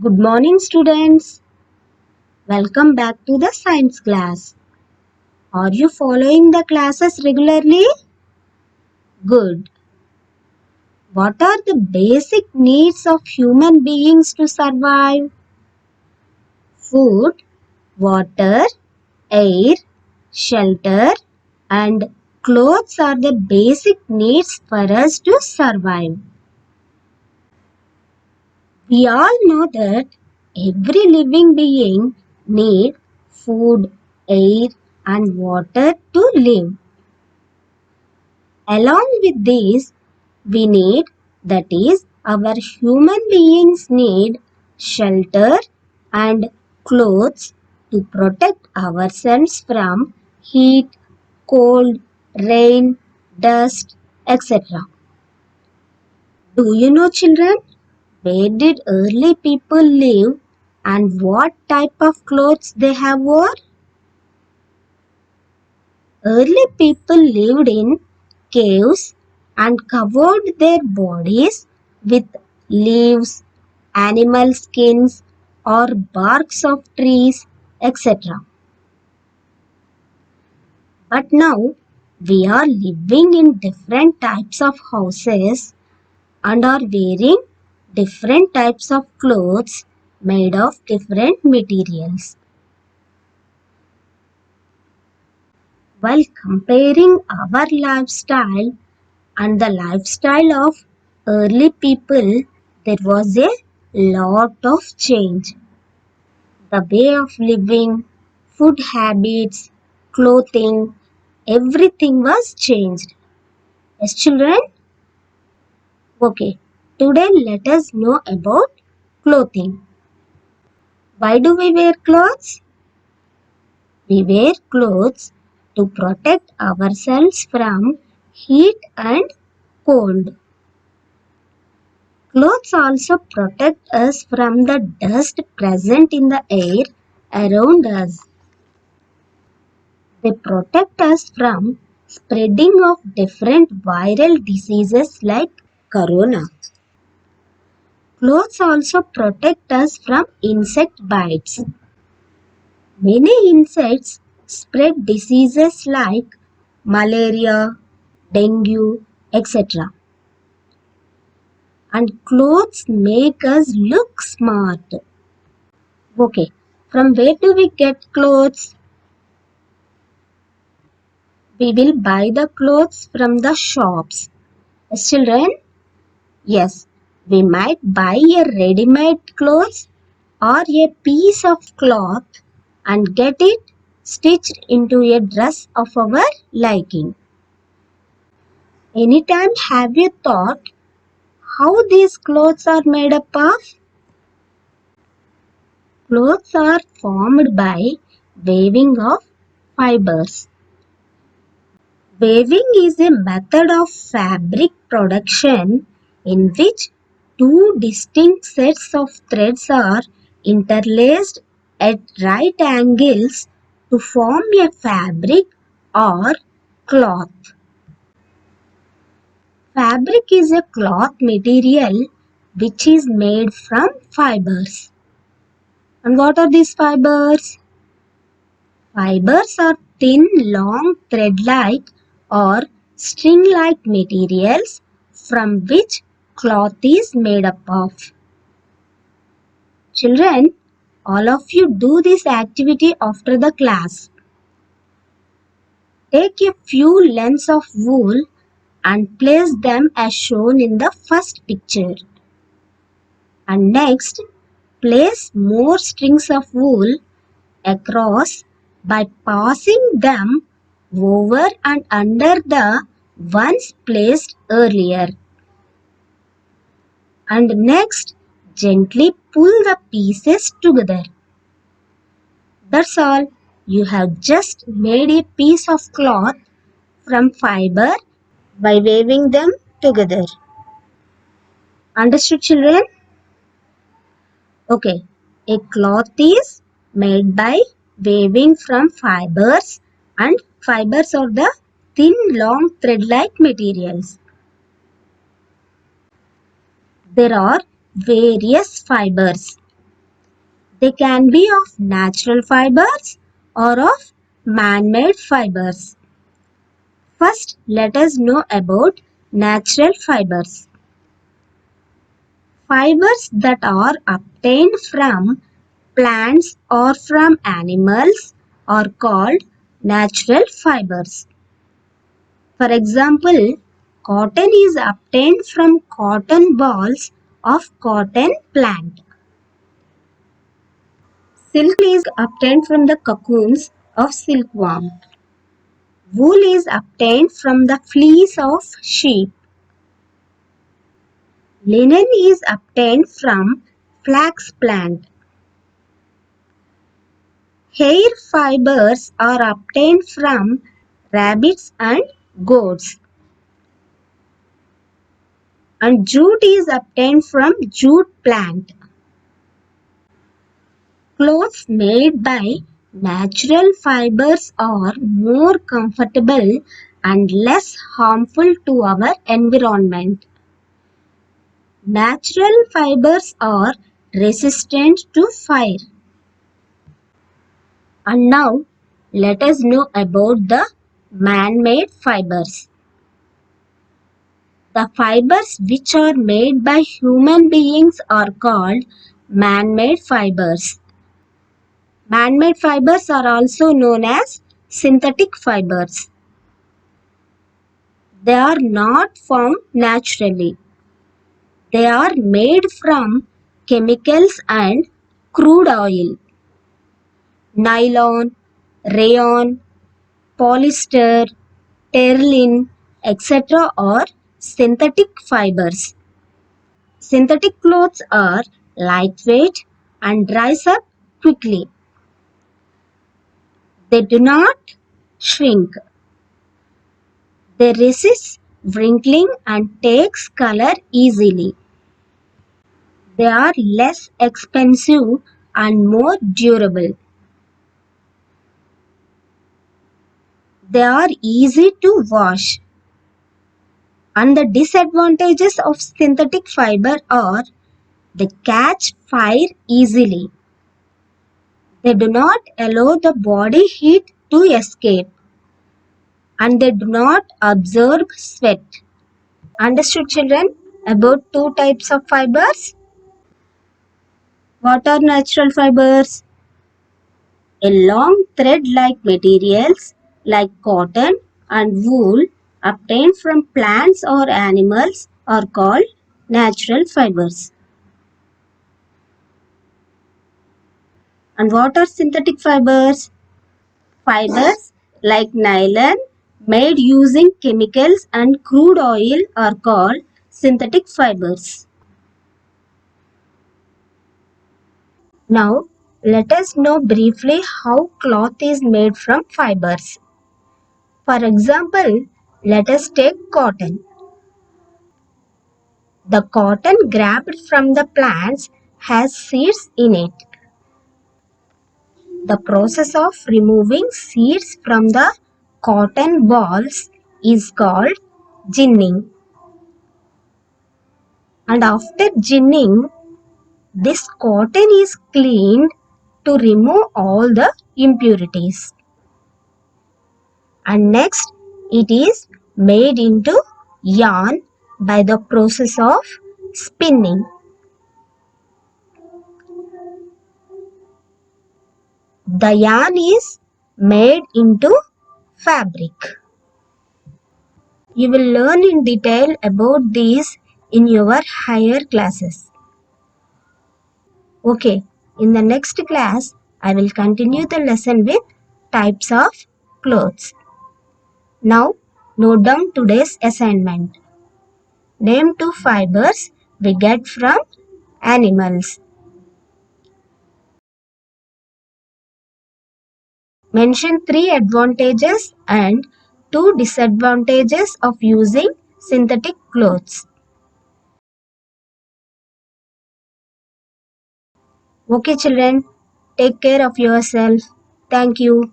Good morning, students. Welcome back to the science class. Are you following the classes regularly? Good. What are the basic needs of human beings to survive? Food, water, air, shelter, and clothes are the basic needs for us to survive. We all know that every living being needs food, air, and water to live. Along with these, we need, that is, our human beings need shelter and clothes to protect ourselves from heat, cold, rain, dust, etc. Do you know, children, where did early people live and what type of clothes they have wore? Early people lived in caves and covered their bodies with leaves, animal skins, or barks of trees, etc. But now we are living in different types of houses and are wearing different types of clothes made of different materials. While comparing our lifestyle and the lifestyle of early people, there was a lot of change. The way of living, food habits, clothing, everything was changed. Yes, children? Okay, today let us know about clothing. Why do we wear clothes? We wear clothes to protect ourselves from heat and cold. Clothes also protect us from the dust present in the air around us. They protect us from spreading of different viral diseases like corona. Clothes also protect us from insect bites. Many insects spread diseases like malaria, dengue, etc. And clothes make us look smart. Okay, from where do we get clothes? We will buy the clothes from the shops. Yes, children? Yes, we might buy a ready-made clothes or a piece of cloth and get it stitched into a dress of our liking. Anytime have you thought how these clothes are made up of? Clothes are formed by weaving of fibers. Weaving is a method of fabric production in which two distinct sets of threads are interlaced at right angles to form a fabric or cloth. Fabric is a cloth material which is made from fibers. And what are these fibers? Fibers are thin, long, thread-like or string-like materials from which cloth is made up of. Children, all of you do this activity after the class. Take a few lengths of wool and place them as shown in the first picture. And next, place more strings of wool across by passing them over and under the ones placed earlier. And next, gently pull the pieces together. That's all. You have just made a piece of cloth from fiber by weaving them together. Understood, children? Okay. A cloth is made by weaving from fibers, and fibers are the thin, long, thread-like materials. There are various fibers. They can be of natural fibers or of man-made fibers. First, let us know about natural fibers. Fibers that are obtained from plants or from animals are called natural fibers. For example, cotton is obtained from cotton balls of cotton plant. Silk is obtained from the cocoons of silkworm. Wool is obtained from the fleece of sheep. Linen is obtained from flax plant. Hair fibers are obtained from rabbits and goats. And jute is obtained from jute plant. Clothes made by natural fibers are more comfortable and less harmful to our environment. Natural fibers are resistant to fire. And now let us know about the man-made fibers. The fibers which are made by human beings are called man-made fibers. Man-made fibers are also known as synthetic fibers. They are not found naturally. They are made from chemicals and crude oil. Nylon, rayon, polyester, terling, etc. are synthetic fibers. Synthetic clothes are lightweight and dries up quickly. They do not shrink. They resist wrinkling and takes color easily. They are less expensive and more durable. They are easy to wash. And the disadvantages of synthetic fiber are they catch fire easily. They do not allow the body heat to escape. And they do not absorb sweat. Understood, children, about two types of fibers? What are natural fibers? A long thread-like materials like cotton and wool obtained from plants or animals are called natural fibers. And what are synthetic fibers? Fibers like nylon made using chemicals and crude oil are called synthetic fibers. Now, let us know briefly how cloth is made from fibers. For example, let us take cotton. The cotton grabbed from the plants has seeds in it. The process of removing seeds from the cotton balls is called ginning. And after ginning, this cotton is cleaned to remove all the impurities. And next, it is made into yarn by the process of spinning. The yarn is made into fabric. You will learn in detail about these in your higher classes. Okay, in the next class, I will continue the lesson with types of clothes. Now, note down today's assignment. Name two fibers we get from animals. Mention three advantages and two disadvantages of using synthetic clothes. Okay, children, take care of yourself. Thank you.